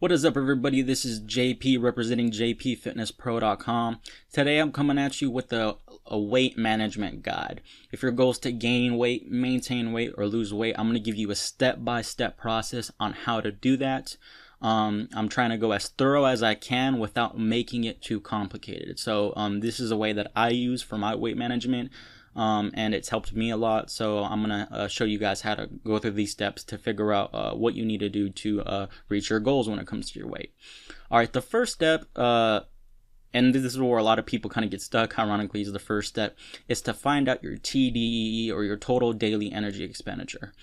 What is up, everybody? This is JP representing jpfitnesspro.com. Today I'm coming at you with a weight management guide. If your goal is to gain weight, maintain weight, or lose weight, I'm going to give you a step-by-step process on how to do that. I'm trying to go as thorough as I can without making it too complicated. So this is a way that I use for my weight management. And it's helped me a lot, so I'm gonna show you guys how to go through these steps to figure out what you need to do to reach your goals when it comes to your weight. Alright, the first step, and this is where a lot of people kind of get stuck, ironically, is the first step, is to find out your TDEE, or your total daily energy expenditure.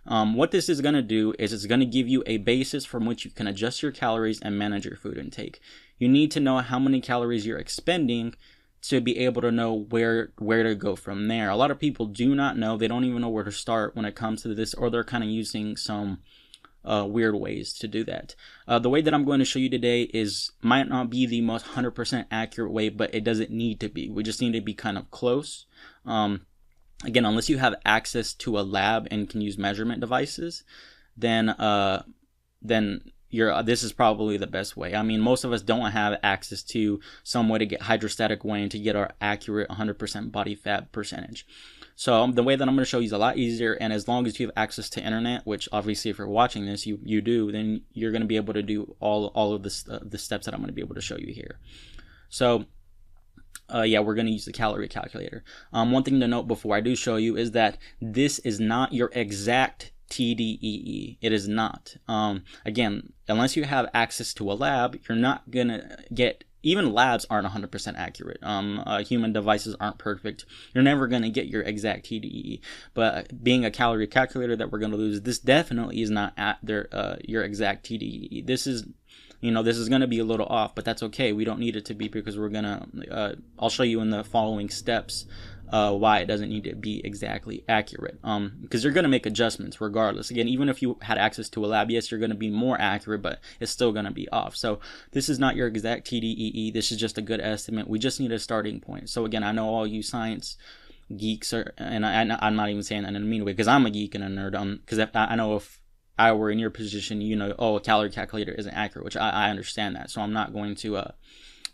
What this is going to do is it's going to give you a basis from which you can adjust your calories and manage your food intake. You need to know how many calories you're expending to be able to know where to go from there. A lot of people do not know. They don't even know where to start when it comes to this, or they're kind of using some weird ways to do that. The way that I'm going to show you today might not be the most 100% accurate way, but it doesn't need to be. We just need to be kind of close. Again, unless you have access to a lab and can use measurement devices, then this is probably the best way. I mean, most of us don't have access to some way to get hydrostatic weighing to get our accurate 100% body fat percentage. So the way that I'm going to show you is a lot easier, and as long as you have access to internet, which obviously if you're watching this, you do, then you're going to be able to do all of the steps that I'm going to be able to show you here. So yeah, we're going to use the calorie calculator. One thing to note before I do show you is that this is not your exact TDEE. It is not. Again, unless you have access to a lab, you're not gonna get, even labs aren't 100% accurate. Human devices aren't perfect. You're never gonna get your exact TDEE. But being a calorie calculator that we're gonna use, this definitely is not at your exact TDEE. This is, this is going to be a little off, but that's okay. We don't need it to be, because we're going to, I'll show you in the following steps why it doesn't need to be exactly accurate. Because you're going to make adjustments regardless. Again, even if you had access to a lab, yes, you're going to be more accurate, but it's still going to be off. So this is not your exact TDEE. This is just a good estimate. We just need a starting point. So again, I know all you science geeks are, and I'm not even saying that in a mean way, because I'm a geek and a nerd. Because I know if I were in your position, a calorie calculator isn't accurate, which I understand that. So I'm not going to,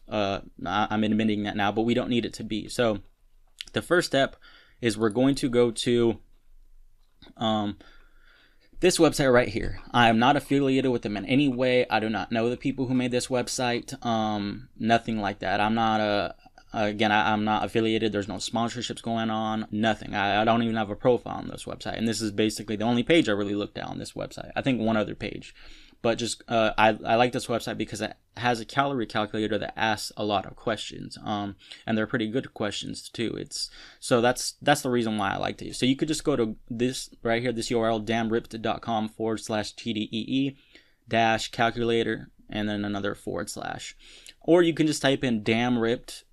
I'm admitting that now, but we don't need it to be. So the first step is we're going to go to this website right here. I am not affiliated with them in any way. I do not know the people who made this website. Nothing like that. I'm not I'm not affiliated. There's no sponsorships going on. Nothing. I don't even have a profile on this website. And this is basically the only page I really looked at on this website. I think one other page. But just I like this website because it has a calorie calculator that asks a lot of questions. And they're pretty good questions too. So that's the reason why I liked it. So you could just go to this right here, this URL, damnripped.com/TDEE -calculator and then another /. Or you can just type in damn ripped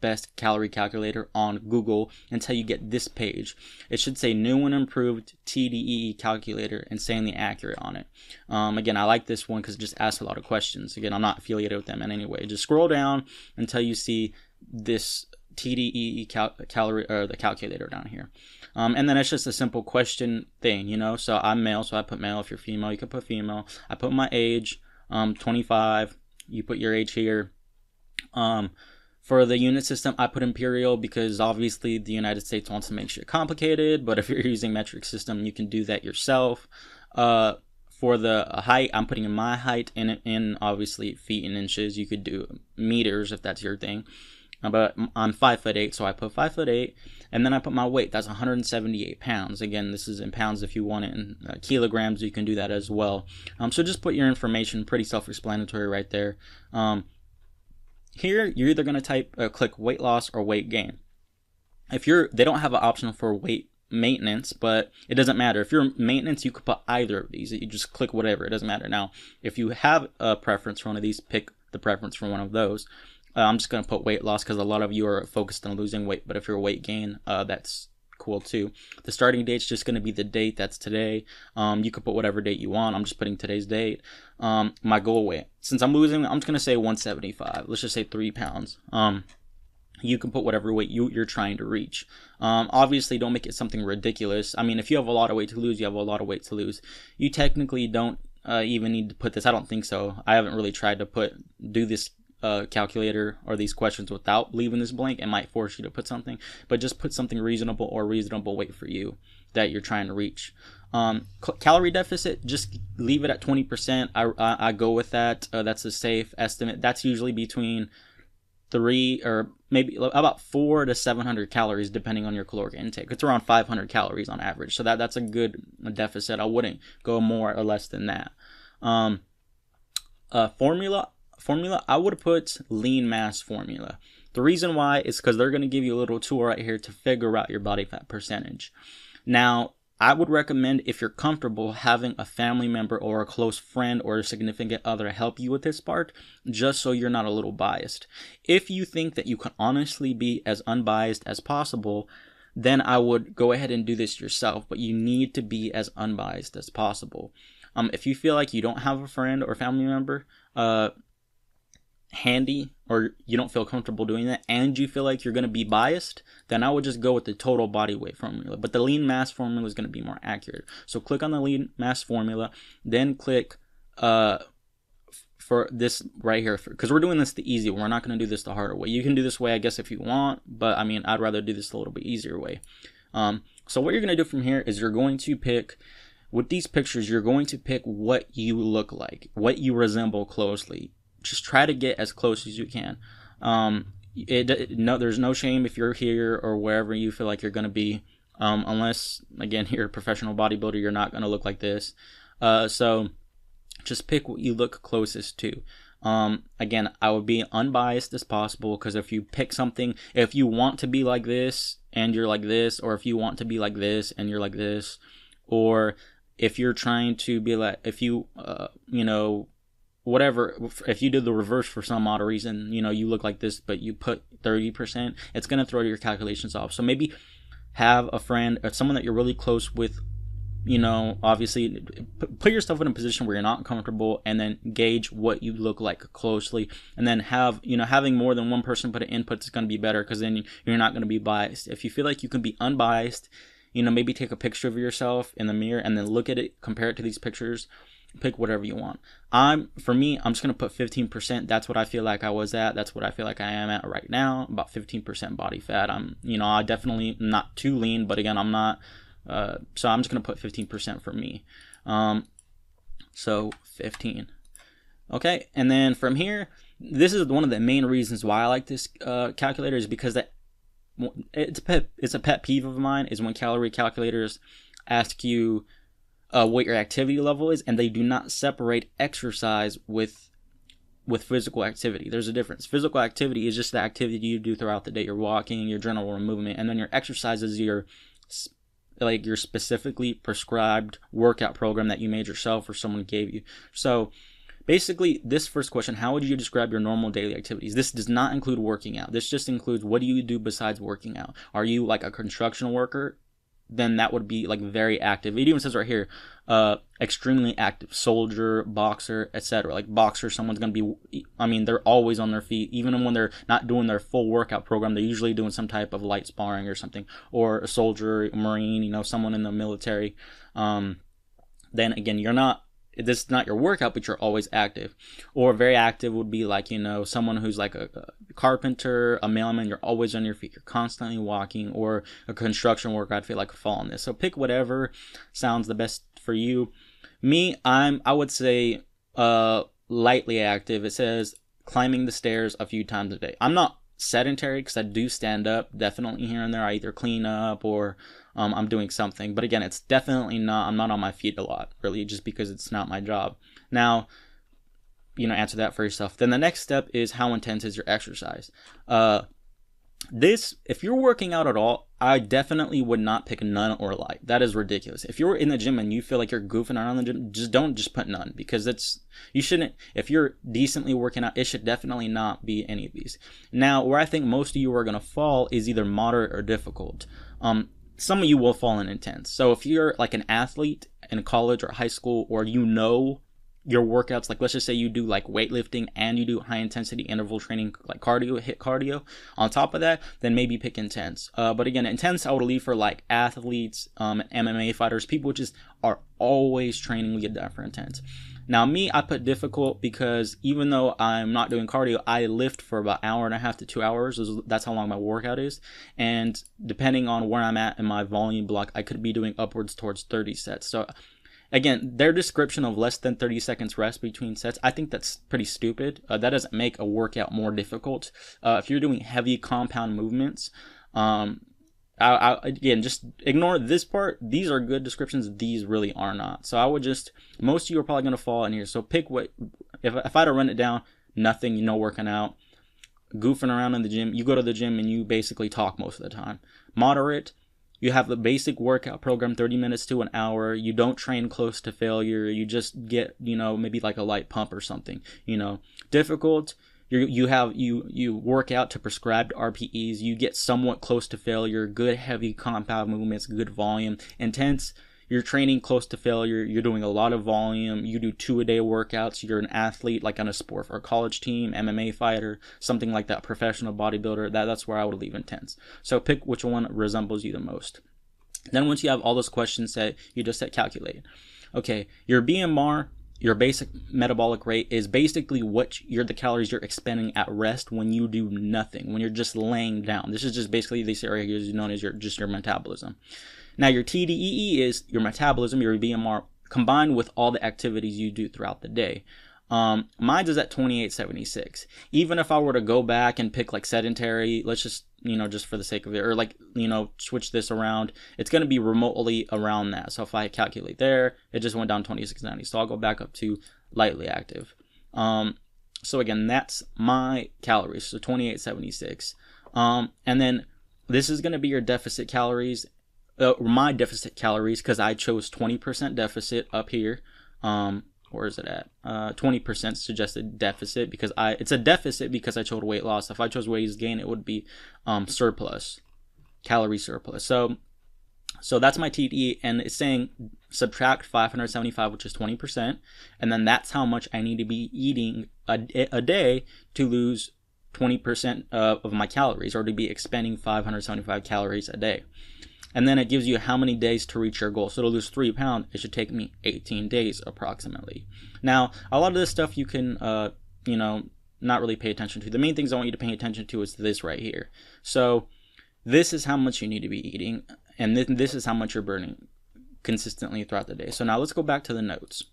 best calorie calculator on Google until you get this page. It should say new and improved TDEE calculator, insanely accurate on it. Again, I like this one because it just asks a lot of questions. Again, I'm not affiliated with them in any way. Just scroll down until you see this TDEE calorie, or the calculator down here. And then it's just a simple question thing, So I'm male, so I put male. If you're female, you can put female. I put my age, 25. You put your age here. For the unit system, I put imperial because obviously the United States wants to make shit complicated, but if you're using metric system, you can do that yourself. For the height, I'm putting in my height in obviously feet and inches. You could do meters if that's your thing. But I'm 5'8", so I put 5'8", and then I put my weight. That's 178 pounds. Again, this is in pounds. If you want it in kilograms, you can do that as well. So just put your information. Pretty self-explanatory right there. Here, you're either going to click weight loss or weight gain. They don't have an option for weight maintenance, but it doesn't matter. If you're maintenance, you could put either of these. You just click whatever. It doesn't matter. Now, if you have a preference for one of these, pick the preference for one of those. I'm just going to put weight loss because a lot of you are focused on losing weight, but if you're weight gain, that's cool too. The starting date's just going to be the date. That's today. You could put whatever date you want. I'm just putting today's date. My goal weight, since I'm losing, I'm just going to say 175. Let's just say 3 pounds. You can put whatever weight you're trying to reach. Obviously, don't make it something ridiculous. I mean, if you have a lot of weight to lose, you have a lot of weight to lose. You technically don't even need to put this. I don't think so. I haven't really tried to do this calculator or these questions without leaving this blank. It might force you to put something, but just put something reasonable or reasonable weight for you that you're trying to reach. Calorie deficit, just leave it at 20%. I go with that. That's a safe estimate. That's usually between 3 or maybe about 400 to 700 calories depending on your caloric intake. It's around 500 calories on average, so that's a good deficit. I wouldn't go more or less than that. Formula, I would put lean mass formula. The reason why is because they're going to give you a little tool right here to figure out your body fat percentage. Now, I would recommend, if you're comfortable, having a family member or a close friend or a significant other help you with this part, just so you're not a little biased. If you think that you can honestly be as unbiased as possible, then I would go ahead and do this yourself, but you need to be as unbiased as possible. If you feel like you don't have a friend or family member handy, or you don't feel comfortable doing that, and you feel like you're going to be biased, then I would just go with the total body weight formula. But the lean mass formula is going to be more accurate. So click on the lean mass formula, then click for this right here, because we're doing this the easy way. We're not going to do this the harder way. You can do this way, I guess, if you want, but I mean, I'd rather do this a little bit easier way. So what you're going to do from here is you're going to pick, with these pictures, you're going to pick what you look like, what you resemble closely. Just try to get as close as you can. There's no shame if you're here or wherever you feel like you're going to be, unless, again, you're a professional bodybuilder, you're not going to look like this. So just pick what you look closest to. Again, I would be unbiased as possible, because if you pick something, if you want to be like this and you're like this, or if you want to be like this and you're like this, or if you're trying to be like, if you, whatever, if you did the reverse for some odd reason, you look like this, but you put 30%, it's going to throw your calculations off. So maybe have a friend or someone that you're really close with, obviously put yourself in a position where you're not comfortable, and then gauge what you look like closely, and then having more than one person put an input is going to be better, because then you're not going to be biased. If you feel like you can be unbiased, maybe take a picture of yourself in the mirror and then look at it, compare it to these pictures. Pick whatever you want. For me, I'm just going to put 15%. That's what I feel like I was at. That's what I feel like I am at right now. About 15% body fat. I definitely not too lean, but again, I'm not. So I'm just going to put 15% for me. So 15. Okay. And then from here, this is one of the main reasons why I like this calculator, is because it's a pet peeve of mine, is when calorie calculators ask you what your activity level is, and they do not separate exercise with physical activity. There's a difference. Physical activity is just the activity you do throughout the day. You're walking, your general movement, and then your exercise is your specifically prescribed workout program that you made yourself or someone gave you. So basically, this first question, how would you describe your normal daily activities? This does not include working out. This just includes, what do you do besides working out? Are you like a construction worker? Then that would be like very active. It even says right here, extremely active, soldier, boxer, etc. Like boxer, someone's going to be, they're always on their feet. Even when they're not doing their full workout program, they're usually doing some type of light sparring or something. Or a soldier, a Marine, someone in the military. Then again, this is not your workout, but you're always active. Or very active would be like, someone who's like a carpenter, a mailman, you're always on your feet, you're constantly walking. Or a construction worker, I'd feel like a fall on this. So pick whatever sounds the best for you. Me, I would say lightly active. It says climbing the stairs a few times a day. I'm not sedentary, because I do stand up definitely here and there. I either clean up or I'm doing something, but again, it's definitely not, I'm not on my feet a lot, really, just because it's not my job. Now, answer that for yourself. Then the next step is, how intense is your exercise? If you're working out at all, I definitely would not pick none or light. That is ridiculous. If you're in the gym and you feel like you're goofing around in the gym, just put none, because you shouldn't. If you're decently working out, it should definitely not be any of these. Now, where I think most of you are going to fall is either moderate or difficult. Some of you will fall in intense. So if you're like an athlete in college or high school, or your workouts, like let's just say you do like weightlifting and you do high intensity interval training, like HIIT cardio on top of that, then maybe pick intense. But again, intense I would leave for like athletes, MMA fighters, people which are always training, we get that for intense. Now me, I put difficult because even though I'm not doing cardio, I lift for about 1.5 to 2 hours. That's how long my workout is. And depending on where I'm at in my volume block, I could be doing upwards towards 30 sets. So again, their description of less than 30 seconds rest between sets, I think that's pretty stupid. That doesn't make a workout more difficult. If you're doing heavy compound movements, again, just ignore this part. These are good descriptions. These really are not. So I would just, most of you are probably going to fall in here. So pick what, if I had to run it down, nothing, working out, goofing around in the gym. You go to the gym and you basically talk most of the time. Moderate, you have the basic workout program, 30 minutes to an hour. You don't train close to failure. You just get, maybe like a light pump or something. Difficult, you work out to prescribed RPEs. You get somewhat close to failure. Good heavy compound movements, good volume. Intense, you're training close to failure. You're doing a lot of volume. You do 2-a-day workouts. You're an athlete, like on a sport for a college team, MMA fighter, something like that, professional bodybuilder. That's where I would leave intense. So pick which one resembles you the most. Then once you have all those questions set, you just hit calculate. Okay, your BMR, your basic metabolic rate, is basically the calories you're expending at rest when you do nothing, when you're just laying down. This is just basically, this area here is known as your metabolism. Now your TDEE is your metabolism, your BMR, combined with all the activities you do throughout the day. Mine is at 2876. Even if I were to go back and pick like sedentary, let's just, just for the sake of it, or like, switch this around, it's going to be remotely around that. So if I calculate there, it just went down 2690. So I'll go back up to lightly active. So again, that's my calories. So 2876. And then this is going to be your deficit calories. My deficit calories, because I chose 20% deficit up here. Where is it at? 20% suggested deficit, because it's a deficit because I chose weight loss. If I chose weight gain, it would be surplus, calorie surplus. So that's my TDE, and it's saying subtract 575, which is 20%, and then that's how much I need to be eating a day to lose 20% of my calories, or to be expending 575 calories a day. And then it gives you how many days to reach your goal. So to lose 3 pounds, it should take me 18 days approximately. Now, a lot of this stuff you can, not really pay attention to. The main things I want you to pay attention to is this right here. So this is how much you need to be eating, and this is how much you're burning consistently throughout the day. So now let's go back to the notes.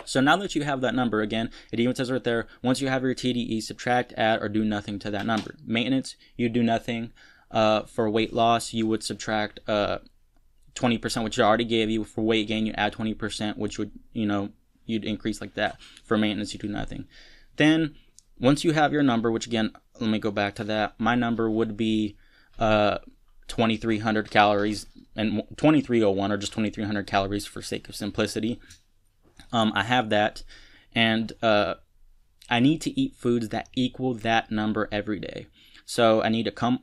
So now that you have that number, again, it even says right there, once you have your TDE, subtract, add, or do nothing to that number. Maintenance, you do nothing. For weight loss, you would subtract 20%, which I already gave you. For weight gain, you add 20%, which would, you'd increase like that. For maintenance, you do nothing. Then, once you have your number, which again, let me go back to that. My number would be 2,300 calories, and 2,301, or just 2,300 calories for sake of simplicity. I have that, and I need to eat foods that equal that number every day. So I need to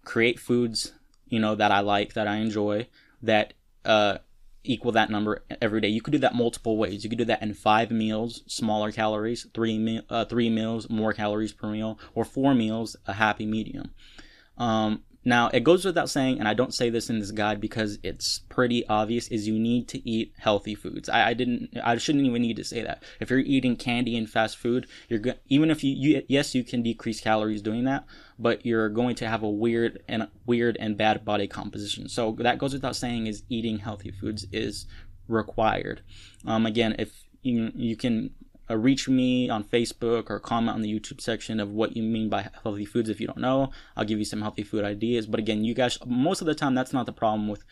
create foods, that I like, that I enjoy, that equal that number every day. You could do that multiple ways. You could do that in 5 meals, smaller calories, 3 meals, more calories per meal, or 4 meals, a happy medium. Now, it goes without saying, and I don't say this in this guide because it's pretty obvious, is you need to eat healthy foods. I shouldn't even need to say that. If you're eating candy and fast food, even if yes, you can decrease calories doing that, but you're going to have a weird and bad body composition. So that goes without saying, is eating healthy foods is required. Again, if you can reach me on Facebook or comment on the YouTube section of what you mean by healthy foods. If you don't know, I'll give you some healthy food ideas. But again, you guys, most of the time, that's not the problem with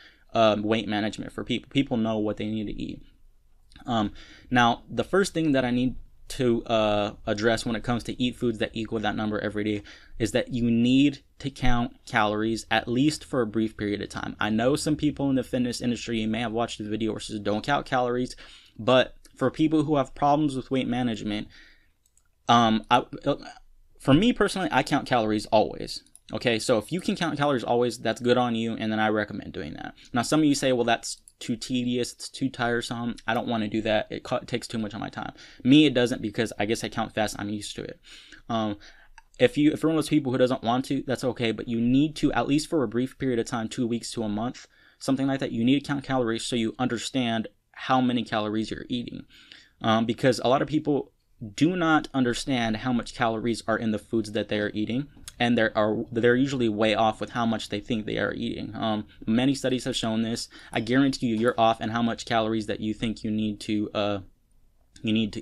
weight management for people. People know what they need to eat. Now, the first thing that I need to address when it comes to eat foods that equal that number every day is that you need to count calories at least for a brief period of time. I know some people in the fitness industry, you may have watched the video where it says don't count calories, but for people who have problems with weight management, for me personally, I count calories always. Okay, so if you can count calories always, that's good on you, and then I recommend doing that. Now, some of you say, well, that's too tedious, it's too tiresome, I don't want to do that, it takes too much of my time. Me, it doesn't, because I guess I count fast, I'm used to it. If you're one of those people who doesn't want to, that's okay, but you need to, at least for a brief period of time, 2 weeks to a month, something like that, you need to count calories so you understand how many calories you're eating. because a lot of people do not understand how much calories are in the foods that they are eating, and they're usually way off with how much they think they are eating. Many studies have shown this. I guarantee you're off in how much calories that you think you need to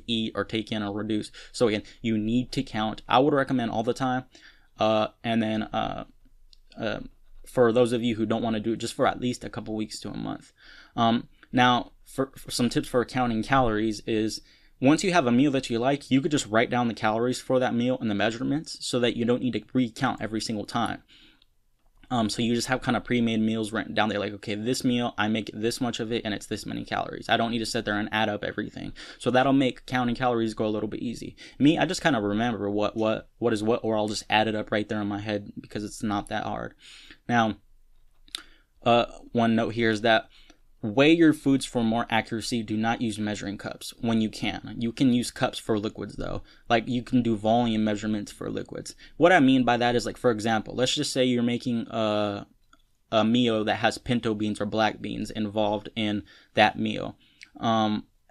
eat or take in or reduce. So again, you need to count. I would recommend all the time, and then for those of you who don't want to do it, just for at least a couple weeks to a month. Now, for some tips for counting calories is, once you have a meal that you like, you could just write down the calories for that meal and the measurements so that you don't need to recount every single time. So you just have kind of pre-made meals written down there, like, okay, this meal, I make this much of it and it's this many calories. I don't need to sit there and add up everything. So that'll make counting calories go a little bit easy. Me, I just kind of remember what is what, or I'll just add it up right there in my head because it's not that hard. Now, one note here is that weigh your foods for more accuracy. Do not use measuring cups when you can. You can use cups for liquids though. Like, you can do volume measurements for liquids. What I mean by that is, like, for example, let's just say you're making a meal that has pinto beans or black beans involved in that meal.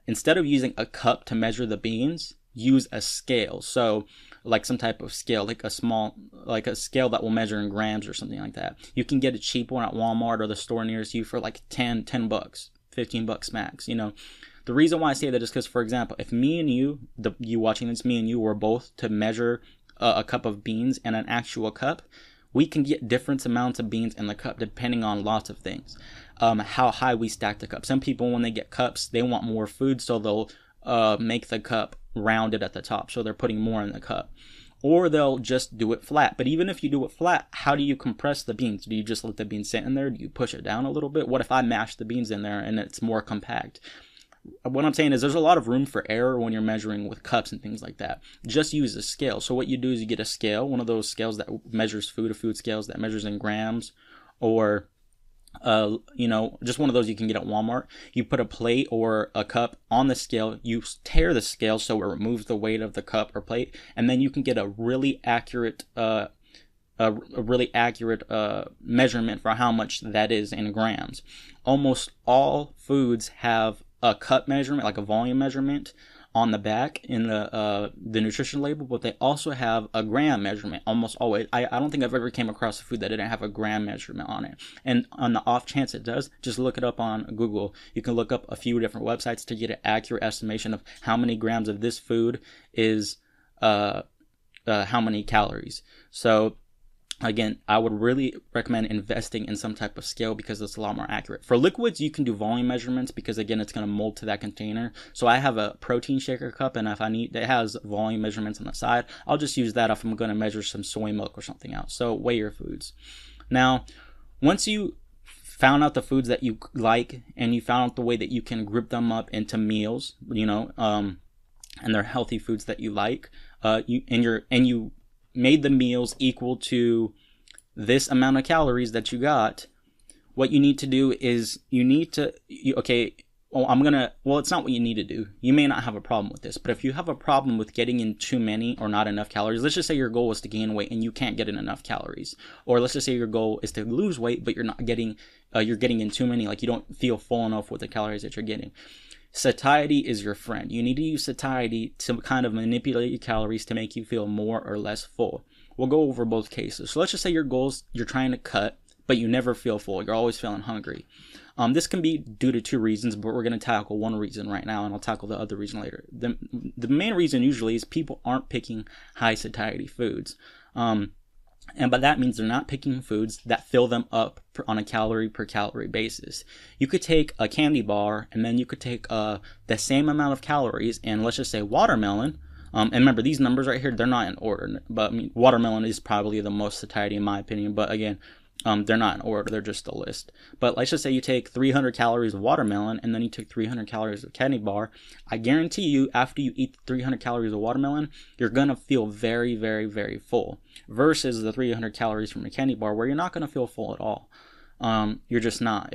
Instead of using a cup to measure the beans, use a scale. So like some type of scale, like a scale that will measure in grams or something like that. You can get a cheap one at Walmart or the store nearest you for like $10 bucks, $15 max. You know, the reason why I say that is because, for example, if me and you, you watching this, me and you were both to measure a cup of beans and an actual cup, we can get different amounts of beans in the cup depending on lots of things. How high we stack the cup. Some people, when they get cups, they want more food, so they'll make the cup rounded at the top, so they're putting more in the cup, or they'll just do it flat. But even if you do it flat, how do you compress the beans? Do you just let the beans sit in there? Do you push it down a little bit? What if I mash the beans in there and it's more compact? What I'm saying is there's a lot of room for error when you're measuring with cups and things like that. Just use a scale. So what you do is you get a scale, one of those scales that measures food, scales that measures in grams, or just one of those you can get at Walmart. You put a plate or a cup on the scale, you tear the scale so it removes the weight of the cup or plate, and then you can get a really accurate measurement for how much that is in grams. Almost all foods have a cup measurement, like a volume measurement, on the back in the nutrition label, but they also have a gram measurement almost always. I don't think I've ever came across a food that didn't have a gram measurement on it. And on the off chance it does, just look it up on Google. You can look up a few different websites to get an accurate estimation of how many grams of this food is how many calories. So again, I would really recommend investing in some type of scale because it's a lot more accurate. For liquids, you can do volume measurements because, again, it's going to mold to that container. So I have a protein shaker cup, and if I need, it has volume measurements on the side. I'll just use that if I'm going to measure some soy milk or something out. So weigh your foods. Now, once you found out the foods that you like and you found out the way that you can group them up into meals, and they're healthy foods that you like, you made the meals equal to this amount of calories that you got, what you need to do is it's not what you need to do. You may not have a problem with this, but if you have a problem with getting in too many or not enough calories, let's just say your goal is to gain weight and you can't get in enough calories, or let's just say your goal is to lose weight, but you're getting in too many, like you don't feel full enough with the calories that you're getting. Satiety is your friend. You need to use satiety to kind of manipulate your calories to make you feel more or less full. We'll go over both cases. So let's just say your goals, you're trying to cut, but you never feel full. You're always feeling hungry. This can be due to two reasons, but we're going to tackle one reason right now, and I'll tackle the other reason later. The main reason usually is people aren't picking high satiety foods. And by that means they're not picking foods that fill them up on a calorie per calorie basis. You could take a candy bar and then you could take the same amount of calories and let's just say watermelon. And remember, these numbers right here, they're not in order. But I mean, watermelon is probably the most satiety in my opinion. But again, they're not in order. They're just a list. But let's just say you take 300 calories of watermelon and then you took 300 calories of candy bar. I guarantee you, after you eat 300 calories of watermelon, you're going to feel very, very, very full. Versus the 300 calories from a candy bar where you're not going to feel full at all. You're just not.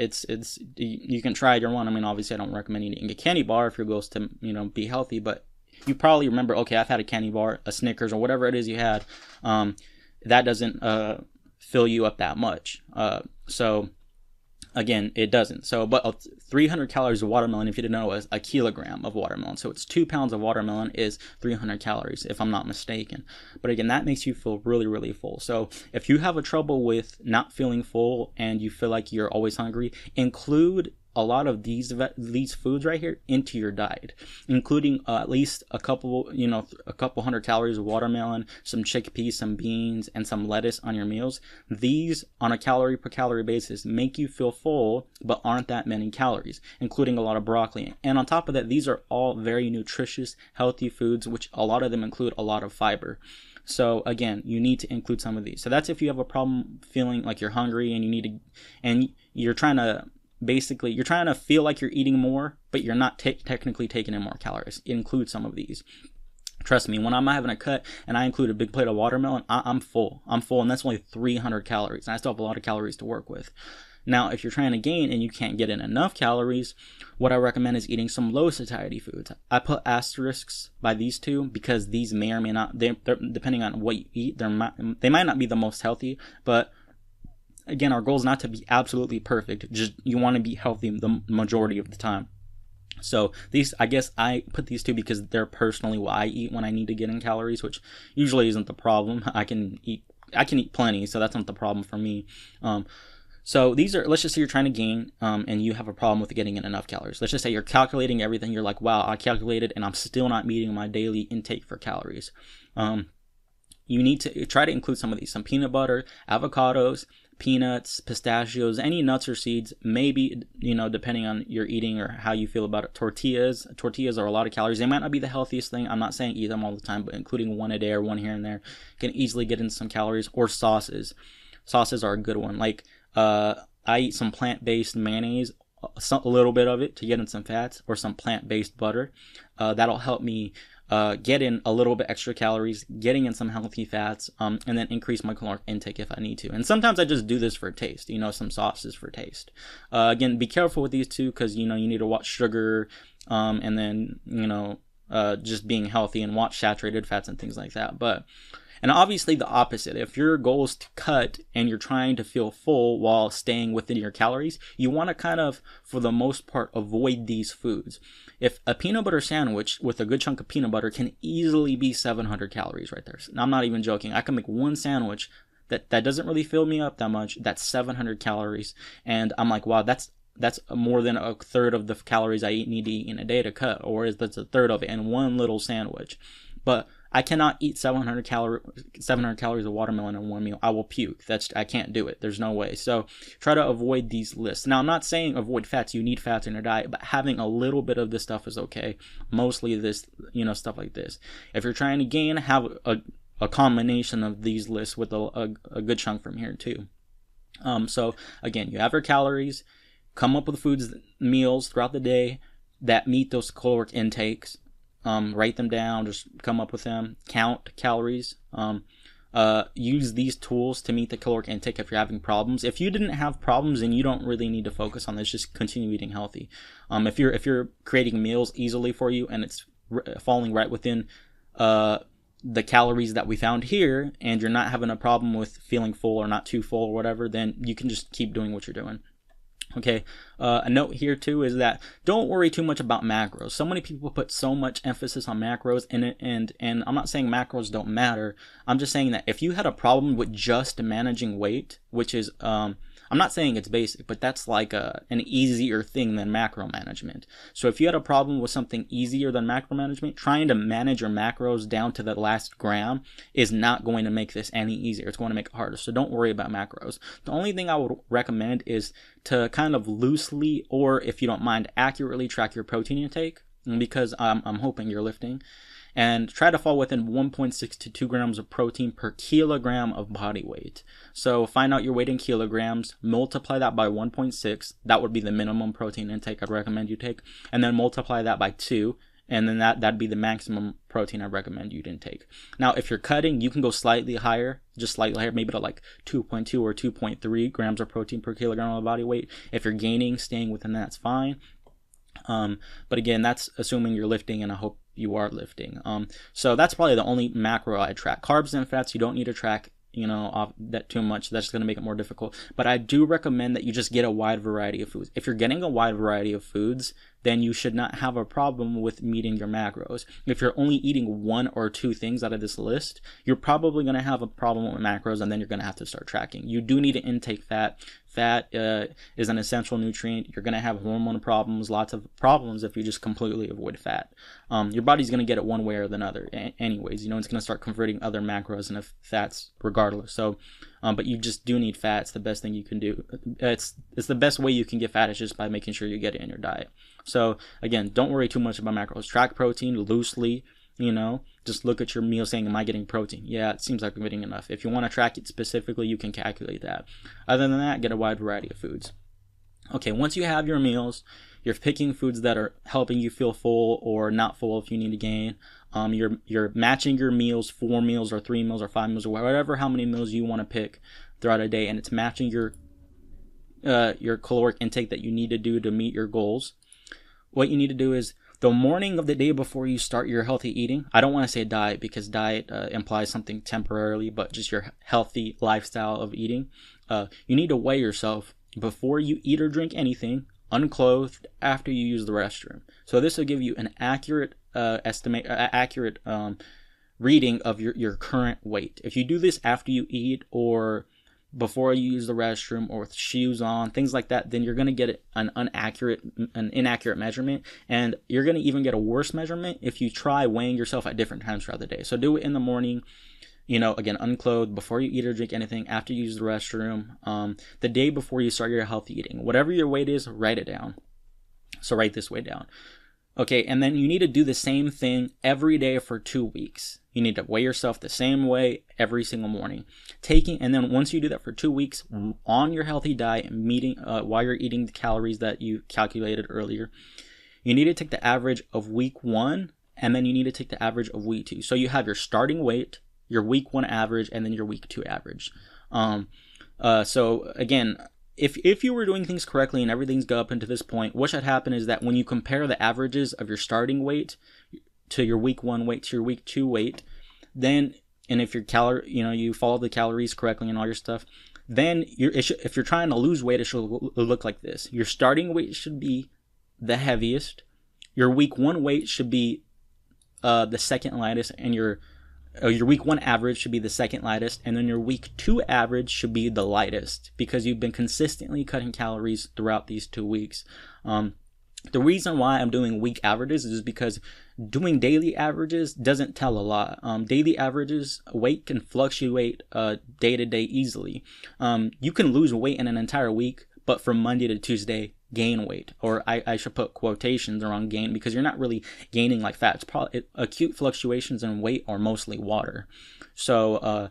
You can try your one. I mean, obviously I don't recommend eating a candy bar if your goal is to, be healthy, but you probably remember, okay, I've had a candy bar, a Snickers, or whatever it is you had. That doesn't fill you up that much. So Again, it doesn't. So, but 300 calories of watermelon, if you didn't know, is a kilogram of watermelon. So it's 2 pounds of watermelon is 300 calories, if I'm not mistaken. But again, that makes you feel really, really full. So if you have a trouble with not feeling full and you feel like you're always hungry, include a lot of these foods right here into your diet, including at least a couple hundred calories of watermelon, some chickpeas, some beans, and some lettuce on your meals. These, on a calorie per calorie basis, make you feel full but aren't that many calories, including a lot of broccoli. And on top of that, these are all very nutritious, healthy foods, which a lot of them include a lot of fiber. So again, you need to include some of these. So that's if you have a problem feeling like you're hungry and you're trying to feel like you're eating more, but you're not technically taking in more calories. Include some of these. Trust me, when I'm having a cut and I include a big plate of watermelon, I'm full. And that's only 300 calories, and I still have a lot of calories to work with. Now, if you're trying to gain and you can't get in enough calories, what I recommend is eating some low satiety foods. I put asterisks by these two because these may or may not, they're depending on what you eat, they might not be the most healthy, but again, our goal is not to be absolutely perfect. Just you want to be healthy the majority of the time. So these, I guess I put these two because they're personally what I eat when I need to get in calories, which usually isn't the problem. I can eat plenty, so that's not the problem for me. So these are, let's just say you're trying to gain and you have a problem with getting in enough calories. Let's just say you're calculating everything. You're like, wow, I calculated and I'm still not meeting my daily intake for calories. You need to try to include some of these, some peanut butter, avocados, peanuts, pistachios, any nuts or seeds, maybe, depending on your eating or how you feel about it. Tortillas are a lot of calories. They might not be the healthiest thing. I'm not saying eat them all the time, but including one a day or one here and there can easily get in some calories. Or sauces are a good one. Like I eat some plant-based mayonnaise, a little bit of it to get in some fats, or some plant-based butter. That'll help me get in a little bit extra calories, getting in some healthy fats, and then increase my caloric intake if I need to. And sometimes I just do this for taste, some sauces for taste. Again, be careful with these two because, you need to watch sugar, and then, just being healthy and watch saturated fats and things like that. And obviously the opposite. If your goal is to cut and you're trying to feel full while staying within your calories, you want to kind of, for the most part, avoid these foods. If a peanut butter sandwich with a good chunk of peanut butter can easily be 700 calories right there. I'm not even joking. I can make one sandwich that doesn't really fill me up that much. That's 700 calories. And I'm like, wow, that's more than a third of the calories I need to eat in a day to cut, or that's a third of it in one little sandwich. But I cannot eat 700 calories of watermelon in one meal. I will puke. I can't do it. There's no way. So try to avoid these lists. Now, I'm not saying avoid fats. You need fats in your diet, but having a little bit of this stuff is okay. Mostly this, stuff like this. If you're trying to gain, have a combination of these lists with a good chunk from here too. So again, you have your calories. Come up with meals throughout the day that meet those caloric intakes. Write them down, just come up with them, count calories, use these tools to meet the caloric intake if you're having problems. If you didn't have problems, then you don't really need to focus on this, just continue eating healthy. If you're creating meals easily for you and it's falling right within the calories that we found here, and you're not having a problem with feeling full or not too full or whatever, then you can just keep doing what you're doing. Okay, a note here too is that don't worry too much about macros. So many people put so much emphasis on macros, and I'm not saying macros don't matter. I'm just saying that if you had a problem with just managing weight, which is I'm not saying it's basic, but that's like an easier thing than macro management. So if you had a problem with something easier than macro management, trying to manage your macros down to the last gram is not going to make this any easier. It's going to make it harder. So don't worry about macros. The only thing I would recommend is to kind of loosely, or if you don't mind, accurately track your protein intake, because I'm hoping you're lifting. And try to fall within 1.6 to 2 grams of protein per kilogram of body weight. So find out your weight in kilograms, multiply that by 1.6. That would be the minimum protein intake I'd recommend you take. And then multiply that by 2. And then that'd be the maximum protein I recommend you intake. Now, if you're cutting, you can go slightly higher, just slightly higher, maybe to like 2.2 or 2.3 grams of protein per kilogram of body weight. If you're gaining, staying within that's fine. But again, that's assuming you're lifting, and I hope you are lifting. So that's probably the only macro I track. Carbs and fats you don't need to track off that too much. That's going to make it more difficult. But I do recommend that you just get a wide variety of foods. If you're getting a wide variety of foods, then you should not have a problem with meeting your macros. If you're only eating 1 or 2 things out of this list, you're probably going to have a problem with macros, and then you're going to have to start tracking. You do need to intake fat. Fat is an essential nutrient. You're going to have hormone problems, lots of problems if you just completely avoid fat. Your body's going to get it one way or another anyways. It's going to start converting other macros into fats regardless. So, but you just do need fat. It's the best thing you can do. It's the best way you can get fat is just by making sure you get it in your diet. So again, don't worry too much about macros. Track protein loosely. Just look at your meal saying, am I getting protein? Yeah, it seems like I'm getting enough. If you want to track it specifically, you can calculate that. Other than that, get a wide variety of foods. Okay, once you have your meals, you're picking foods that are helping you feel full or not full if you need to gain. You're matching your meals, 4 meals or 3 meals or 5 meals or whatever, how many meals you want to pick throughout a day, and it's matching your caloric intake that you need to do to meet your goals. What you need to do is the morning of the day before you start your healthy eating, I don't want to say diet because diet implies something temporarily, but just your healthy lifestyle of eating. You need to weigh yourself before you eat or drink anything, unclothed, after you use the restroom. So this will give you an accurate reading of your current weight. If you do this after you eat or before you use the restroom or with shoes on, things like that, then you're going to get an inaccurate measurement, and you're going to even get a worse measurement if you try weighing yourself at different times throughout the day. So do it in the morning, again, unclothed, before you eat or drink anything, after you use the restroom, the day before you start your healthy eating. Whatever your weight is, write it down. So write this weight down. Okay, and then you need to do the same thing every day for 2 weeks. You need to weigh yourself the same way every single morning. And then once you do that for 2 weeks on your healthy diet, while you're eating the calories that you calculated earlier, you need to take the average of week 1, and then you need to take the average of week 2. So you have your starting weight, your week 1 average, and then your week 2 average. So again, if you were doing things correctly and everything's got up until this point, what should happen is that when you compare the averages of your starting weight to your week 1 weight to your week 2 weight, then, and if your you follow the calories correctly and all your stuff, then if you're trying to lose weight, it should look like this. Your starting weight should be the heaviest. Your week 1 weight should be the second lightest, and your week 1 average should be the second lightest, and then your week 2 average should be the lightest because you've been consistently cutting calories throughout these 2 weeks. The reason why I'm doing week averages is because doing daily averages doesn't tell a lot. Daily averages, weight can fluctuate day to day easily. You can lose weight in an entire week, but from Monday to Tuesday, gain weight. Or I should put quotations around gain because you're not really gaining like fat. It's probably acute fluctuations in weight are mostly water. So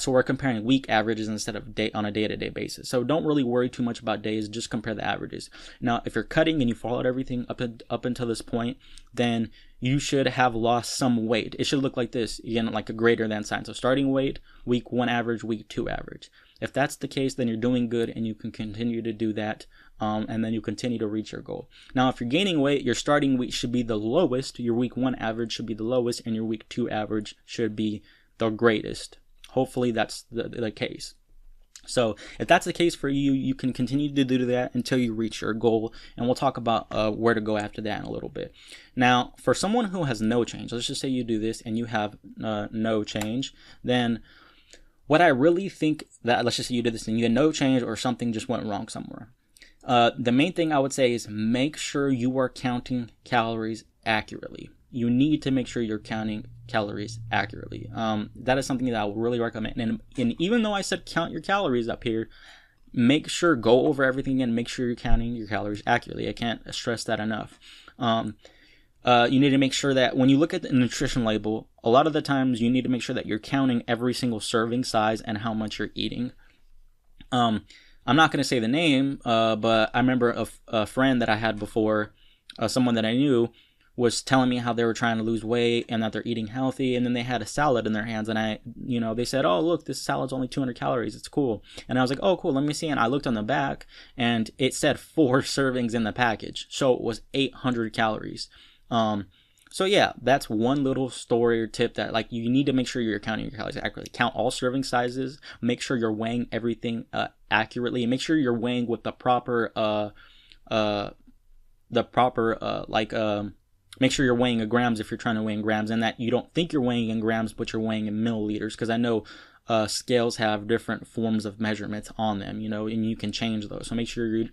we're comparing week averages instead of on a day-to-day basis. So don't really worry too much about days, just compare the averages. Now, if you're cutting and you followed everything up until this point, then you should have lost some weight. It should look like this, again, like a greater than sign. So starting weight, week 1 average, week 2 average. If that's the case, then you're doing good and you can continue to do that, and then you continue to reach your goal. Now, if you're gaining weight, your starting weight should be the lowest, your week 1 average should be the lowest, and your week 2 average should be the greatest. Hopefully that's the case. So if that's the case for you, you can continue to do that until you reach your goal, and we'll talk about where to go after that in a little bit. Now, for someone who has no change, let's just say you do this and you have no change, then what I really think that, let's just say you did this and you had no change or something just went wrong somewhere. The main thing I would say is make sure you are counting calories accurately. You need to make sure you're counting calories accurately. That is something that I would really recommend. And even though I said count your calories up here, make sure, go over everything and make sure you're counting your calories accurately. I can't stress that enough. You need to make sure that when you look at the nutrition label, a lot of the times you need to make sure that you're counting every single serving size and how much you're eating. I'm not going to say the name, but I remember a friend that I had before, someone that I knew, was telling me how they were trying to lose weight and that they're eating healthy, and then they had a salad in their hands, and they said, oh, look, this salad's only 200 calories, it's cool. And I was like, oh, cool, let me see. And I looked on the back and it said 4 servings in the package, so it was 800 calories. So yeah, that's one little story or tip that like you need to make sure you're counting your calories accurately. Count all serving sizes. Make sure you're weighing everything accurately, and make sure you're weighing with the proper make sure you're weighing in grams if you're trying to weigh in grams, and that you don't think you're weighing in grams, but you're weighing in milliliters, because I know scales have different forms of measurements on them, you know, and you can change those. So make sure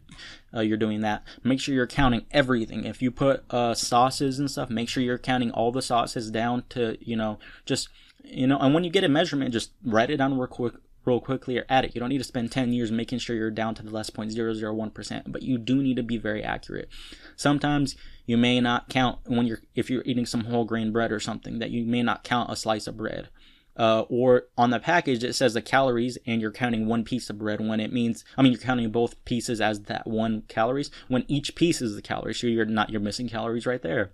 you're doing that. Make sure you're counting everything. If you put sauces and stuff, make sure you're counting all the sauces down to, you know, just, you know, and when you get a measurement, just write it down real quickly or add it. You don't need to spend 10 years making sure you're down to the less 0.001%, but you do need to be very accurate. Sometimes you may not count if you're eating some whole grain bread or something, that you may not count a slice of bread. Or on the package it says the calories and you're counting one piece of bread, when it means, I mean, you're counting both pieces as that one calories, when each piece is the calories. So you're missing calories right there.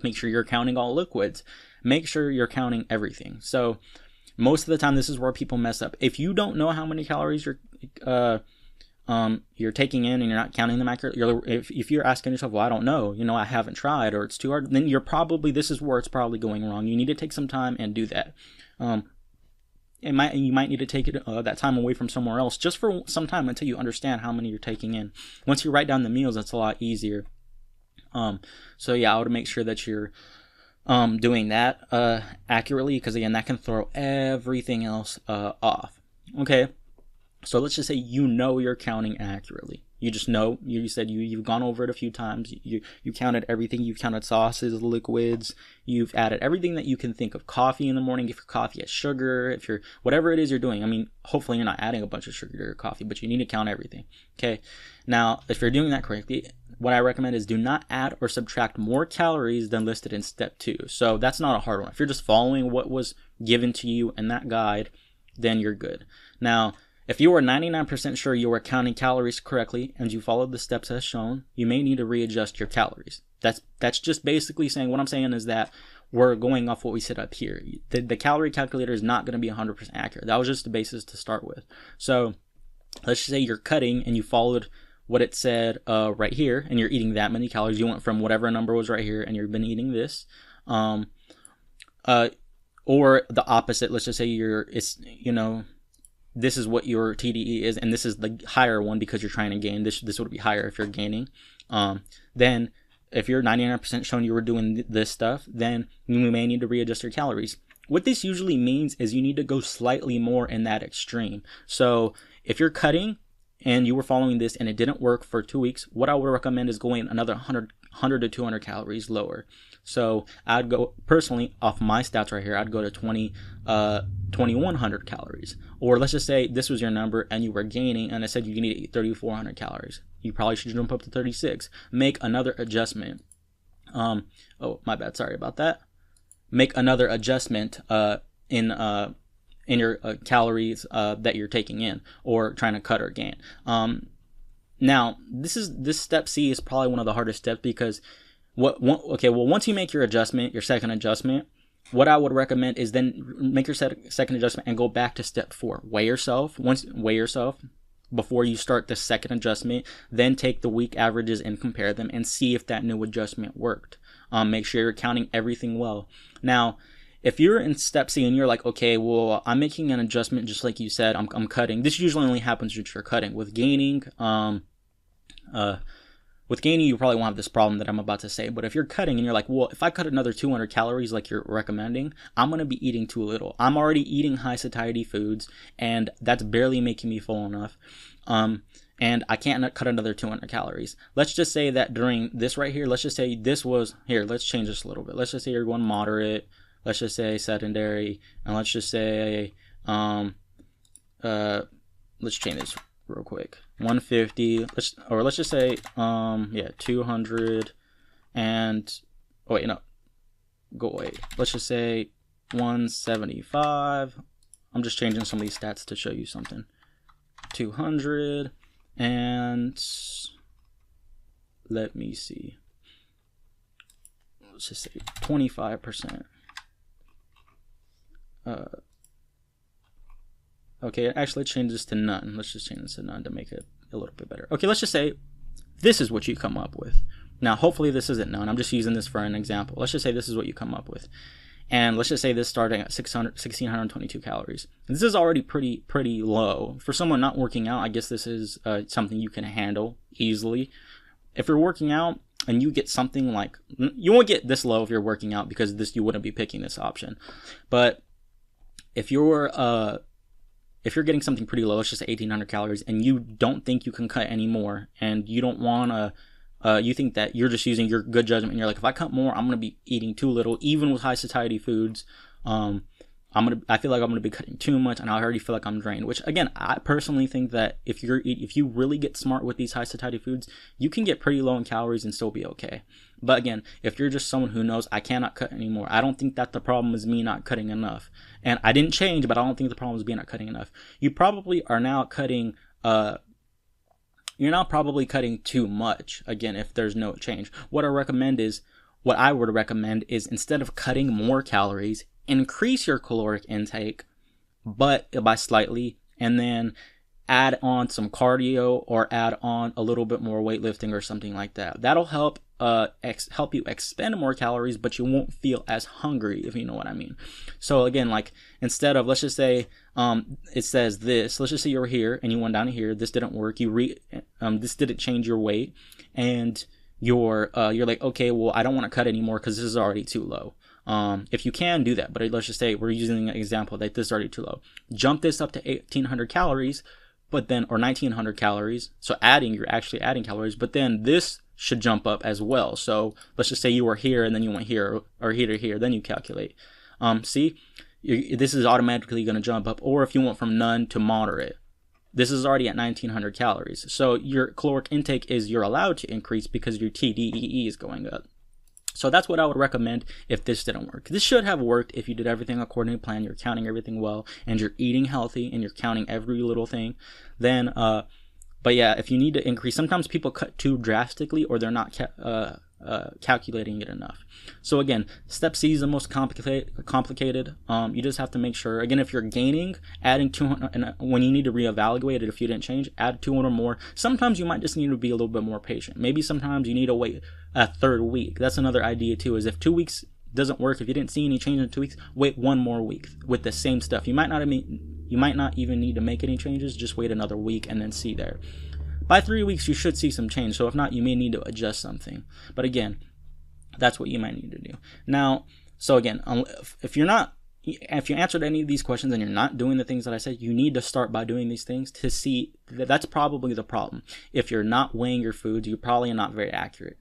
Make sure you're counting all liquids. Make sure you're counting everything. So most of the time, this is where people mess up. If you don't know how many calories you're taking in and you're not counting them accurately, if you're asking yourself, well, I don't know, you know, I haven't tried, or it's too hard, then this is where it's probably going wrong. You need to take some time and do that. You might need to take that time away from somewhere else just for some time until you understand how many you're taking in. Once you write down the meals, that's a lot easier. So yeah, I would make sure that you're doing that accurately, because again, that can throw everything else off. Okay, so let's just say you know you're counting accurately. You just know, you said you've gone over it a few times. You counted everything. You've counted sauces, liquids. You've added everything that you can think of. Coffee in the morning, if your coffee has sugar, if you're, whatever it is you're doing. I mean, hopefully you're not adding a bunch of sugar to your coffee, but you need to count everything. Okay. Now, if you're doing that correctly, what I recommend is do not add or subtract more calories than listed in step 2. So that's not a hard one. If you're just following what was given to you in that guide, then you're good. Now, if you are 99% sure you are counting calories correctly and you followed the steps as shown, you may need to readjust your calories. That's just basically saying, what I'm saying is that we're going off what we set up here. The calorie calculator is not going to be 100% accurate. That was just the basis to start with. So let's just say you're cutting and you followed what it said right here, and you're eating that many calories. You went from whatever number was right here and you've been eating this. Or the opposite. Let's just say this is what your TDE is, and this is the higher one because you're trying to gain. This would be higher if you're gaining. Then if you're 99% shown you were doing this stuff, then you may need to readjust your calories. What this usually means is you need to go slightly more in that extreme. So if you're cutting and you were following this and it didn't work for 2 weeks, what I would recommend is going another 100 to 200 calories lower. So I'd go, personally, off my stats right here, I'd go to 2100 calories. Or let's just say this was your number and you were gaining and I said you need to eat 3400 calories. You probably should jump up to 36. Make another adjustment. Oh, my bad. Sorry about that. Make another adjustment in your calories that you're taking in or trying to cut or gain. Now, this step C is probably one of the hardest steps, because once you make your adjustment, your second adjustment, what I would recommend is then make your second adjustment and go back to step 4. Weigh yourself before you start the second adjustment. Then take the week averages and compare them and see if that new adjustment worked. Make sure you're counting everything well. Now, if you're in step C and you're like, okay, well, I'm making an adjustment just like you said, I'm cutting. This usually only happens when you're cutting. With gaining, you probably won't have this problem that I'm about to say. But if you're cutting and you're like, well, if I cut another 200 calories like you're recommending, I'm going to be eating too little. I'm already eating high satiety foods, and that's barely making me full enough. And I can't cut another 200 calories. Let's just say that during this right here, let's just say this was, here, let's change this a little bit. Let's just say you're going moderate. Let's just say secondary. And let's just say, let's change this real quick. 150, let's just say 200 and let's just say 175. I'm just changing some of these stats to show you something. 200 and let me see, let's just say 25%. Okay, actually, let's change this to none. Let's just change this to none to make it a little bit better. Okay, let's just say this is what you come up with. Now, hopefully this isn't known. I'm just using this for an example. Let's just say this is what you come up with. And let's just say this starting at 1,622 calories. This is already pretty low. For someone not working out, I guess this is something you can handle easily. If you're working out and you get something like, you won't get this low if you're working out, because this, you wouldn't be picking this option. But if you're getting something pretty low, it's just 1,800 calories, and you don't think you can cut any more, and you don't want to, you think that you're just using your good judgment, and you're like, if I cut more, I'm going to be eating too little, even with high satiety foods. I feel like I'm going to be cutting too much, and I already feel like I'm drained. Which, again, I personally think that if you really get smart with these high satiety foods, you can get pretty low in calories and still be okay. But again, if you're just someone who knows, I cannot cut anymore, I don't think that the problem is me not cutting enough. And I didn't change, but I don't think the problem is me not cutting enough. You probably are now cutting, you're now probably cutting too much, again, if there's no change. What I would recommend is, instead of cutting more calories, increase your caloric intake, but by slightly, and then add on some cardio or add on a little bit more weightlifting or something like that. That'll help help you expend more calories, but you won't feel as hungry, if you know what I mean. So again, like, instead of, let's just say it says this, let's just say you're here and you went down to here, this didn't work, this didn't change your weight, and you're like, okay, well, I don't want to cut anymore because this is already too low. If you can, do that, but let's just say we're using an example that this is already too low. Jump this up to 1,800 calories, but then, or 1,900 calories. So you're actually adding calories, but then this should jump up as well. So let's just say you were here and then you went here, or here to here, then you calculate. See, this is automatically going to jump up. Or if you went from none to moderate, this is already at 1,900 calories. So your caloric intake you're allowed to increase because your TDEE is going up. So that's what I would recommend if this didn't work. This should have worked if you did everything according to plan, you're counting everything well, and you're eating healthy, and you're counting every little thing. Then, but yeah, if you need to increase, sometimes people cut too drastically, or they're not calculating it enough. So again, step C is the most complicated. You just have to make sure, again, if you're gaining, adding 200, and when you need to reevaluate it, if you didn't change, add 200 or more. Sometimes you might just need to be a little bit more patient. Maybe sometimes you need to wait a third week. That's another idea too, is if 2 weeks doesn't work, if you didn't see any change in 2 weeks, wait 1 more week with the same stuff. You might not even need to make any changes, just wait another week and then see there. By 3 weeks, you should see some change. So if not, you may need to adjust something. But again, that's what you might need to do. Now, so again, if you answered any of these questions and you're not doing the things that I said, you need to start by doing these things to see that's probably the problem. If you're not weighing your foods, you're probably not very accurate.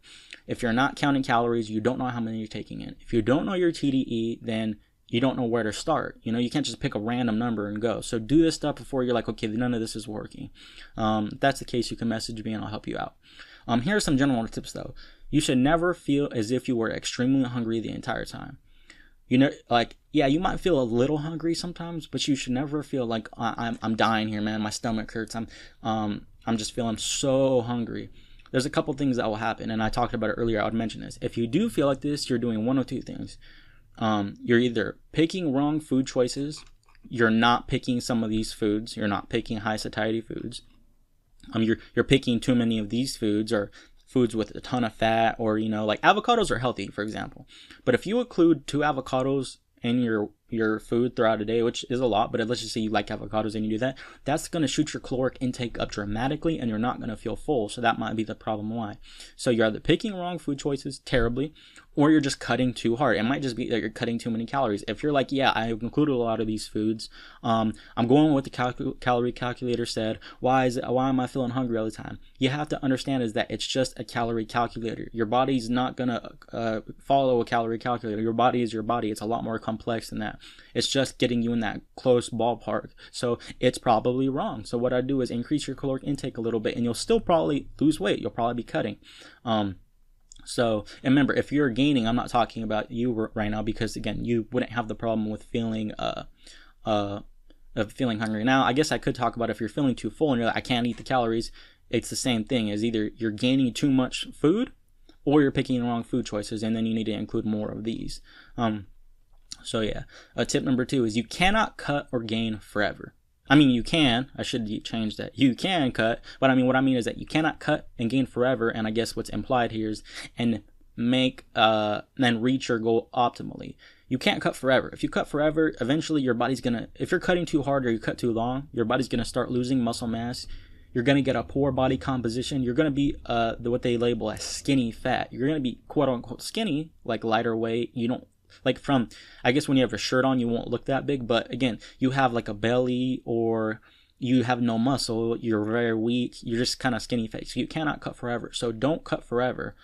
If you're not counting calories, you don't know how many you're taking in. If you don't know your TDE, then you don't know where to start. You can't just pick a random number and go. So do this stuff before you're like, okay, none of this is working. If that's the case, you can message me and I'll help you out. Here are some general tips though. You should never feel as if you were extremely hungry the entire time. Yeah, you might feel a little hungry sometimes, but you should never feel like I'm dying here, man. My stomach hurts. I'm just feeling so hungry. There's a couple things that will happen, and I talked about it earlier. I would mention this. If you do feel like this, you're doing one of two things. You're either picking wrong food choices, you're not picking some of these foods, you're not picking high satiety foods, you're picking too many of these foods, or foods with a ton of fat, or like avocados are healthy, for example, but if you include 2 avocados in your food throughout a day, which is a lot, but let's just say you like avocados and you do that, that's going to shoot your caloric intake up dramatically, and you're not going to feel full. So that might be the problem why. So you're either picking wrong food choices terribly, or you're just cutting too hard. It might just be that you're cutting too many calories. If you're like, yeah, I've included a lot of these foods, I'm going with the calorie calculator said, why am I feeling hungry all the time? You have to understand is that it's just a calorie calculator. Your body's not going to follow a calorie calculator. Your body is your body. It's a lot more complex than that. It's just getting you in that close ballpark. So it's probably wrong. So what I do is increase your caloric intake a little bit, and you'll still probably lose weight. You'll probably be cutting. So, and remember, if you're gaining, I'm not talking about you right now, because again, you wouldn't have the problem with feeling hungry. Now, I guess I could talk about if you're feeling too full and you're like, I can't eat the calories. It's the same thing, as either you're gaining too much food, or you're picking the wrong food choices, and then you need to include more of these. So yeah, tip number 2 is you cannot cut or gain forever. I mean, you can. I should change that. You can cut, but I mean, what I mean is that you cannot cut and gain forever. And I guess what's implied here is and make then reach your goal optimally. You can't cut forever. If you cut forever, eventually your body's gonna. If you're cutting too hard or you cut too long, your body's gonna start losing muscle mass. You're gonna get a poor body composition. You're gonna be what they label as skinny fat. You're gonna be quote unquote skinny, like lighter weight. You don't. Like from, I guess when you have a shirt on, you won't look that big. But again, you have like a belly or you have no muscle. You're very weak. You're just kind of skinny face. So you cannot cut forever. So don't cut forever.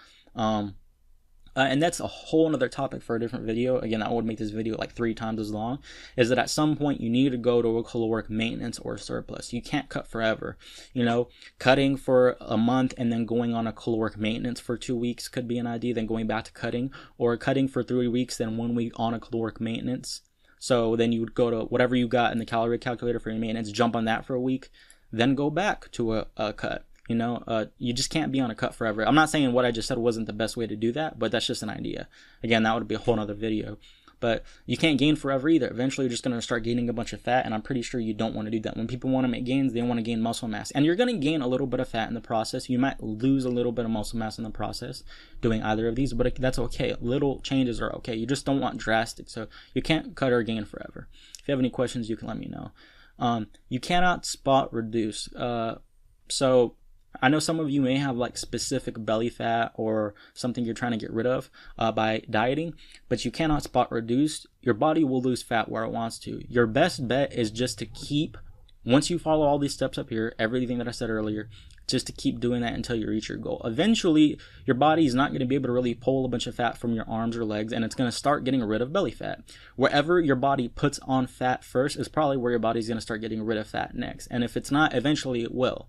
And that's a whole another topic for a different video. Again, I would make this video like 3 times as long. Is that at some point you need to go to a caloric maintenance or surplus. You can't cut forever. You know, cutting for a month and then going on a caloric maintenance for 2 weeks could be an idea. Then going back to cutting, or cutting for 3 weeks, then 1 week on a caloric maintenance. So then you would go to whatever you got in the calorie calculator for your maintenance, jump on that for a week, then go back to a cut. You know, you just can't be on a cut forever. I'm not saying what I just said wasn't the best way to do that, but that's just an idea. Again, that would be a whole nother video. But you can't gain forever either. Eventually, you're just going to start gaining a bunch of fat, and I'm pretty sure you don't want to do that. When people want to make gains, they want to gain muscle mass. And you're going to gain a little bit of fat in the process. You might lose a little bit of muscle mass in the process doing either of these, but that's okay. Little changes are okay. You just don't want drastic. So you can't cut or gain forever. If you have any questions, you can let me know. You cannot spot reduce. So I know some of you may have like specific belly fat or something you're trying to get rid of by dieting, but you cannot spot reduce. Your body will lose fat where it wants to. Your best bet is just to keep, once you follow all these steps up here, everything that I said earlier, just to keep doing that until you reach your goal. Eventually, your body is not going to be able to really pull a bunch of fat from your arms or legs, and it's going to start getting rid of belly fat. Wherever your body puts on fat first is probably where your body's going to start getting rid of fat next. And if it's not, eventually it will.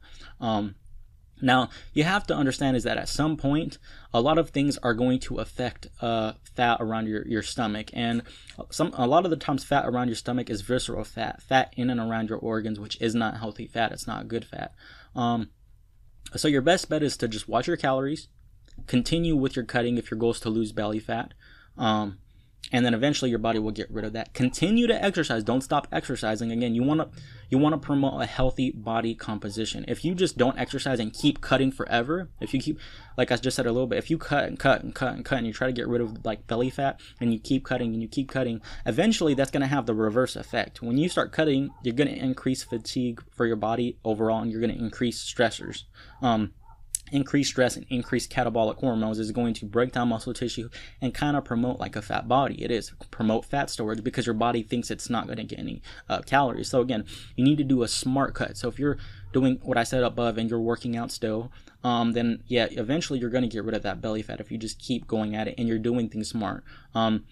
Now, you have to understand is that at some point, a lot of things are going to affect fat around your stomach. And a lot of the times fat around your stomach is visceral fat, fat in and around your organs, which is not healthy fat. It's not good fat. So your best bet is to just watch your calories, continue with your cutting if your goal is to lose belly fat. And then eventually your body will get rid of that. Continue to exercise. Don't stop exercising. Again, you want to promote a healthy body composition. If you just don't exercise and keep cutting forever, if you keep, like I just said a little bit, if you cut and cut and cut and cut and you try to get rid of like belly fat and you keep cutting and you keep cutting, eventually that's going to have the reverse effect. When you start cutting, you're going to increase fatigue for your body overall, and you're going to increase stressors. Increased stress and increased catabolic hormones is going to break down muscle tissue and kind of promote like a fat body. It is promote fat storage because your body thinks it's not going to get any calories. So again, you need to do a smart cut. So if you're doing what I said above and you're working out still, then yeah, eventually you're going to get rid of that belly fat if you just keep going at it and you're doing things smart. And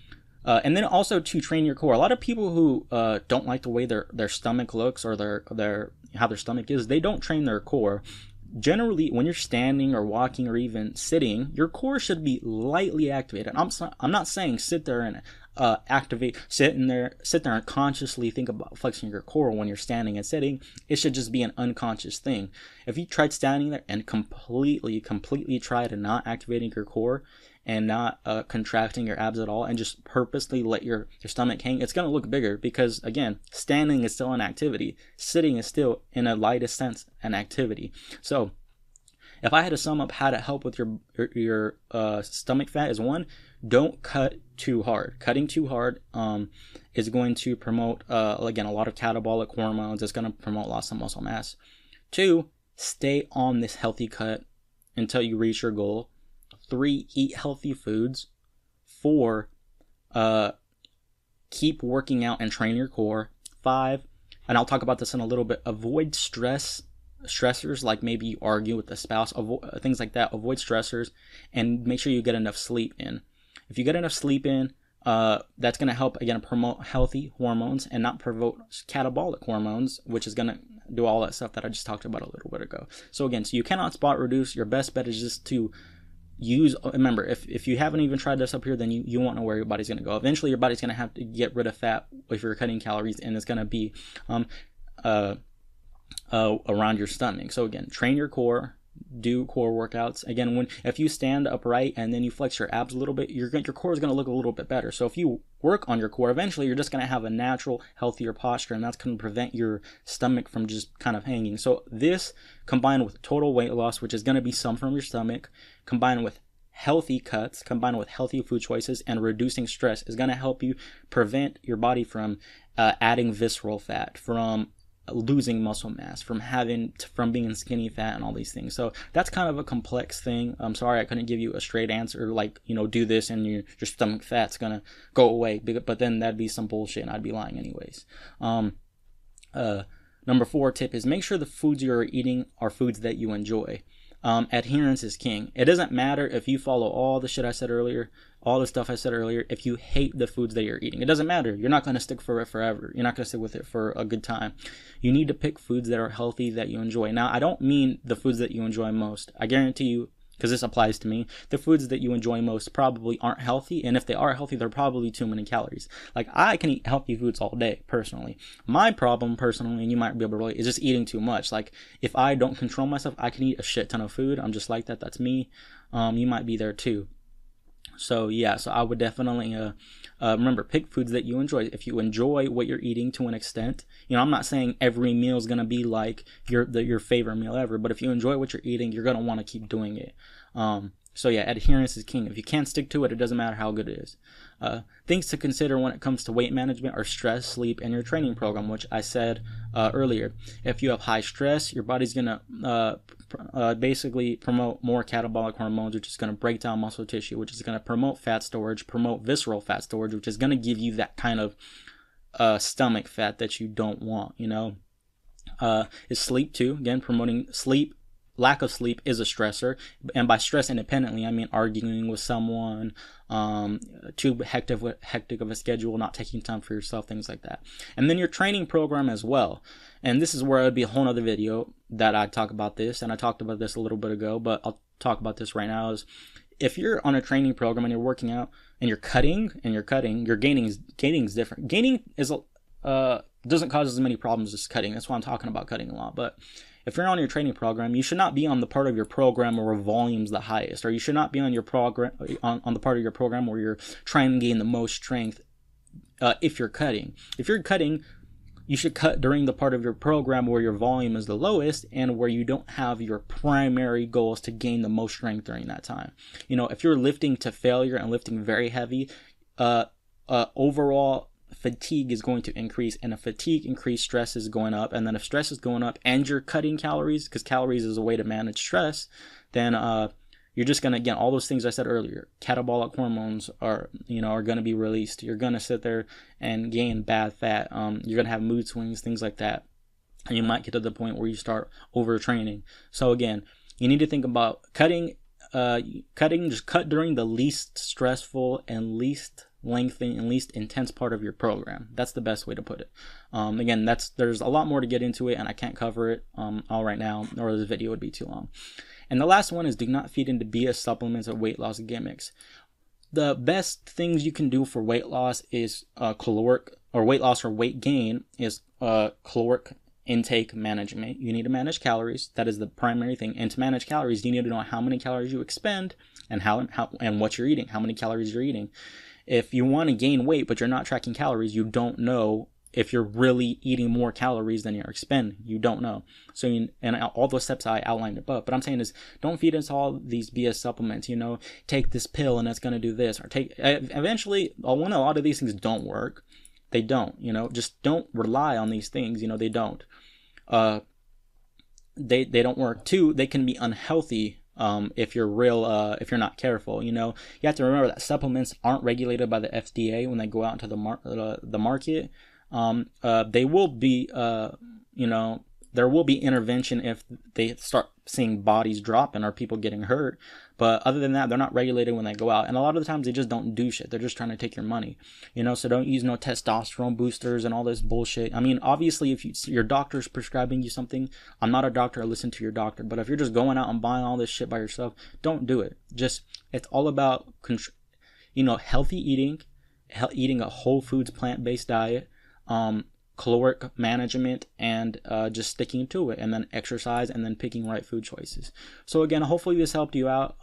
then also to train your core. A lot of people who don't like the way their stomach looks or their how their stomach is, they don't train their core. Generally, when you're standing or walking or even sitting, your core should be lightly activated. I'm not saying sit there and sit there and consciously think about flexing your core when you're standing and sitting. It should just be an unconscious thing. If you tried standing there and completely try to not activating your core and not contracting your abs at all and just purposely let your stomach hang, it's going to look bigger because, again, standing is still an activity. Sitting is still, in a lightest sense, an activity. So if I had to sum up how to help with your stomach fat is, 1, don't cut too hard. Cutting too hard is going to promote, again, a lot of catabolic hormones. It's going to promote loss of muscle mass. 2, stay on this healthy cut until you reach your goal. 3, eat healthy foods. 4, keep working out and train your core. 5, and I'll talk about this in a little bit, avoid stressors like maybe you argue with the spouse, things like that. Avoid stressors and make sure you get enough sleep in. If you get enough sleep in, that's going to help, again, promote healthy hormones and not provoke catabolic hormones, which is going to do all that stuff that I just talked about a little bit ago. So again, so you cannot spot reduce. Your best bet is just to remember, if you haven't even tried this up here, then you won't know where your body's going to go. Eventually your body's going to have to get rid of fat if you're cutting calories, and it's going to be around your stomach. So again, train your core, do core workouts. Again, if you stand upright and then you flex your abs a little bit, your core is going to look a little bit better. So if you work on your core, eventually you're just going to have a natural, healthier posture, and that's going to prevent your stomach from just kind of hanging. So this, combined with total weight loss, which is going to be some from your stomach, combined with healthy cuts, combined with healthy food choices, and reducing stress, is going to help you prevent your body from adding visceral fat, from losing muscle mass, from being skinny fat, and all these things. So that's kind of a complex thing. I'm sorry I couldn't give you a straight answer like, do this and your stomach fat's gonna go away, but then that'd be some bullshit and I'd be lying anyways. Number 4 tip is make sure the foods you're eating are foods that you enjoy. Adherence is king. It doesn't matter if you follow all the shit I said earlier, all the stuff I said earlier. If you hate the foods that you're eating, it doesn't matter. You're not going to stick for it forever. You're not going to stick with it for a good time. You need to pick foods that are healthy, that you enjoy. Now, I don't mean the foods that you enjoy most. I guarantee you, because this applies to me, the foods that you enjoy most probably aren't healthy, and if they are healthy, they're probably too many calories. Like, I can eat healthy foods all day, personally. My problem, personally, and you might be able to relate, is just eating too much. Like, if I don't control myself, I can eat a shit ton of food. I'm just like that. That's me. You might be there too. So yeah, so I would definitely remember, pick foods that you enjoy. If you enjoy what you're eating to an extent, I'm not saying every meal is gonna be like your favorite meal ever, but if you enjoy what you're eating, you're gonna want to keep doing it. So yeah, adherence is king. If you can't stick to it, it doesn't matter how good it is. Things to consider when it comes to weight management are stress, sleep, and your training program, which I said earlier. If you have high stress, your body's going to basically promote more catabolic hormones, which is going to break down muscle tissue, which is going to promote fat storage, promote visceral fat storage, which is going to give you that kind of stomach fat that you don't want, Is sleep too. Again, promoting sleep. Lack of sleep is a stressor, and by stress independently, I mean arguing with someone, too hectic of a schedule, not taking time for yourself, things like that. And then your training program as well. And this is where it would be a whole other video that I'd talk about this, and I talked about this a little bit ago, but I'll talk about this right now. Is if you're on a training program and you're working out and you're cutting, your gaining is different. Gaining is doesn't cause as many problems as cutting. That's why I'm talking about cutting a lot, but if you're on your training program, you should not be on the part of your program where volume's the highest, or you should not be on your program on the part of your program where you're trying to gain the most strength. If you're cutting, you should cut during the part of your program where your volume is the lowest and where you don't have your primary goals to gain the most strength during that time. If you're lifting to failure and lifting very heavy, overall fatigue is going to increase, and if fatigue increase, stress is going up, and then if stress is going up and you're cutting calories, because calories is a way to manage stress, then you're just going to, again, all those things I said earlier, catabolic hormones are going to be released. You're going to sit there and gain bad fat. You're going to have mood swings, things like that, and you might get to the point where you start overtraining. So again, you need to think about cutting. Just cut during the least stressful and least lengthy and least intense part of your program. That's the best way to put it. Again, there's a lot more to get into it, and I can't cover it all right now, or the video would be too long. And the last one is do not feed into BS supplements or weight loss gimmicks. The best things you can do for weight loss is caloric, or weight loss or weight gain is caloric intake management. You need to manage calories. That is the primary thing. And to manage calories, you need to know how many calories you expend and how and what you're eating, how many calories you're eating. If you want to gain weight but you're not tracking calories, you don't know if you're really eating more calories than you're expending. You don't know. So, and all those steps I outlined above. But I'm saying is, don't feed into all these BS supplements. Take this pill and it's going to do this, or eventually, a lot of these things don't work. They don't. Just don't rely on these things. They don't. They don't work. 2, they can be unhealthy. If you're not careful, you have to remember that supplements aren't regulated by the FDA when they go out into the market. They will be, there will be intervention if they start seeing bodies dropping or people getting hurt. But other than that, they're not regulated when they go out. And a lot of the times they just don't do shit. They're just trying to take your money, so don't use no testosterone boosters and all this bullshit. I mean, obviously, if your doctor's prescribing you something, I'm not a doctor, I listen to your doctor. But if you're just going out and buying all this shit by yourself, don't do it. It's all about, healthy eating a whole foods, plant-based diet, caloric management, and just sticking to it, and then exercise, and then picking right food choices. So again, hopefully this helped you out.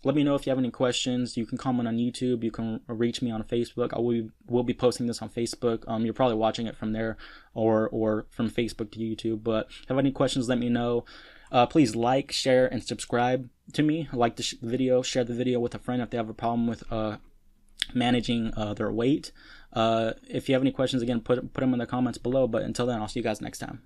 Let me know if you have any questions. You can comment on YouTube. You can reach me on Facebook. Will be posting this on Facebook. You're probably watching it from there, or from Facebook to YouTube. But if you have any questions, let me know. Please like, share, and subscribe to me. Like the video, share the video with a friend if they have a problem with managing their weight. If you have any questions, again, put them in the comments below. But until then, I'll see you guys next time.